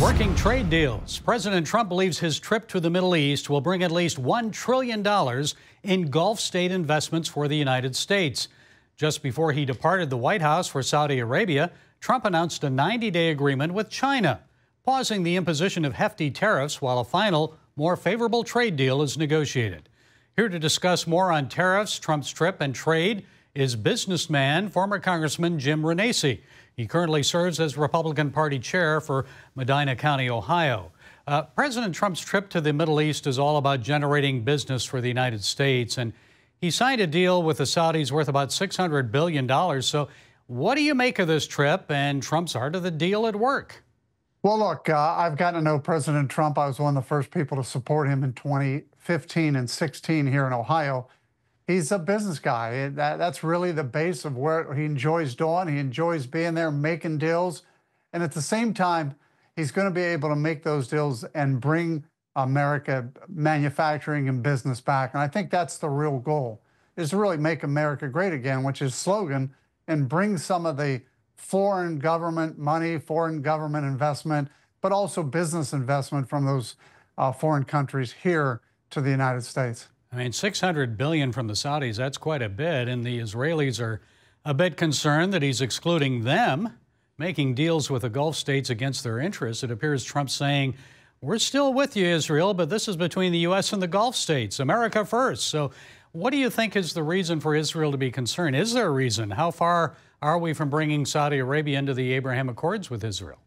Working trade deals. President Trump believes his trip to the Middle East will bring at least $1 trillion in Gulf state investments for the United States. Just before he departed the White House for Saudi Arabia, Trump announced a 90-day agreement with China, pausing the imposition of hefty tariffs while a final, more favorable trade deal is negotiated. Here to discuss more on tariffs, Trump's trip, and trade is businessman, former Congressman Jim Renacci. He currently serves as Republican Party chair for Medina County, Ohio. President Trump's trip to the Middle East is all about generating business for the United States, and he signed a deal with the Saudis worth about $600 billion. So what do you make of this trip and Trump's art of the deal at work? Well, look, I've gotten to know President Trump. I was one of the first people to support him in 2015 and 16 here in Ohio. He's a business guy. That's really the base of what he enjoys doing. He enjoys being there, making deals. And at the same time, he's going to be able to make those deals and bring America manufacturing and business back. And I think that's the real goal, is to really make America great again, which is slogan, and bring some of the foreign government money, foreign government investment, but also business investment from those foreign countries here to the United States. I mean, $600 billion from the Saudis, that's quite a bit, and the Israelis are a bit concerned that he's excluding them, making deals with the Gulf states against their interests. It appears Trump's saying, we're still with you, Israel, but this is between the U.S. and the Gulf states, America first. So what do you think is the reason for Israel to be concerned? Is there a reason? How far are we from bringing Saudi Arabia into the Abraham Accords with Israel?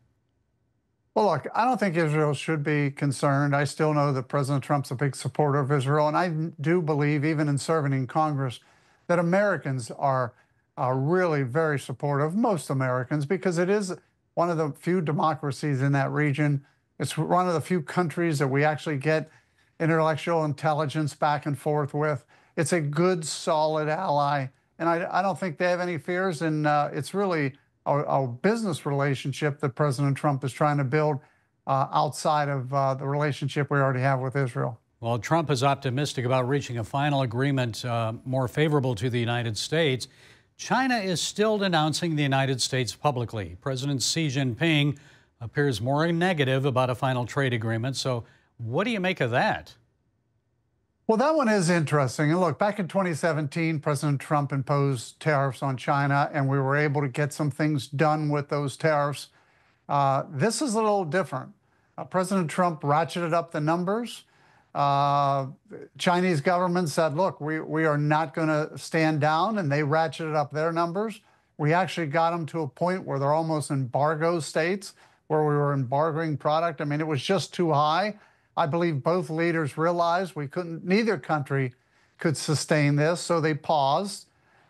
Well, look, I don't think Israel should be concerned. I still know that President Trump's a big supporter of Israel, and I do believe, even in serving in Congress, that Americans are really very supportive, most Americans, because it is one of the few democracies in that region. It's one of the few countries that we actually get intellectual intelligence back and forth with. It's a good, solid ally, and I don't think they have any fears, and it's really a business relationship that President Trump is trying to build outside of the relationship we already have with Israel. Well, Trump is optimistic about reaching a final agreement more favorable to the United States. China is still denouncing the United States publicly. President Xi Jinping appears more negative about a final trade agreement. So what do you make of that? Well, that one is interesting. And look, back in 2017, President Trump imposed tariffs on China, and we were able to get some things done with those tariffs. This is a little different. President Trump ratcheted up the numbers. Chinese government said, look, we are not going to stand down, and they ratcheted up their numbers. We actually got them to a point where they're almost embargo states, where we were embargoing product. I mean, it was just too high. I believe both leaders realized neither country could sustain this, so they paused.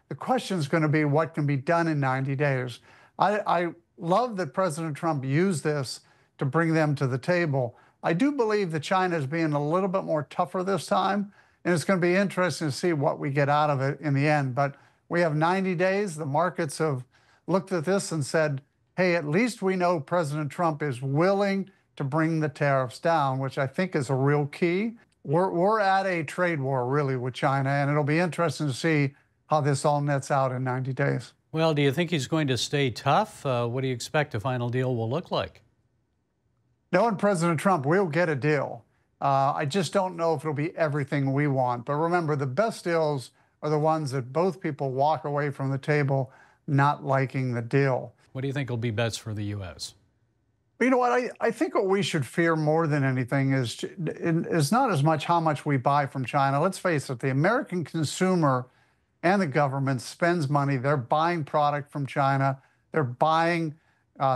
The question is going to be what can be done in 90 days. I love that President Trump used this to bring them to the table. I do believe that China is being a little bit more tougher this time, and it's going to be interesting to see what we get out of it in the end. But we have 90 days. The markets have looked at this and said, hey, at least we know President Trump is willing to bring the tariffs down, which I think is a real key. We're at a trade war, really, with China, and it'll be interesting to see how this all nets out in 90 days. Well, do you think he's going to stay tough? What do you expect a final deal will look like? Knowing President Trump, we'll get a deal. I just don't know if it'll be everything we want. But remember, the best deals are the ones that both people walk away from the table not liking the deal. What do you think will be best for the U.S.? You know what? I think what we should fear more than anything is not as much how much we buy from China. Let's face it, the American consumer and the government spends money. They're buying product from China. They're buying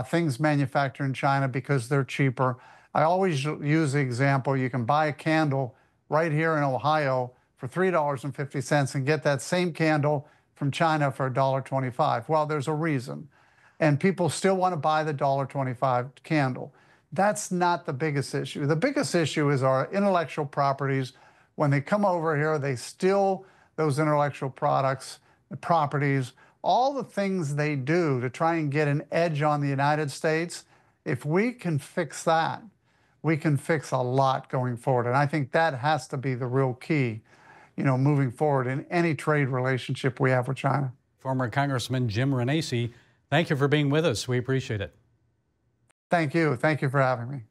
things manufactured in China because they're cheaper. I always use the example, you can buy a candle right here in Ohio for $3.50 and get that same candle from China for $1.25. Well, there's a reason. And people still want to buy the $1.25 candle. That's not the biggest issue. The biggest issue is our intellectual properties. When they come over here, they steal those intellectual properties, all the things they do to try and get an edge on the United States. If we can fix that, we can fix a lot going forward. And I think that has to be the real key, moving forward in any trade relationship we have with China. Former Congressman Jim Renacci, thank you for being with us. We appreciate it. Thank you. Thank you for having me.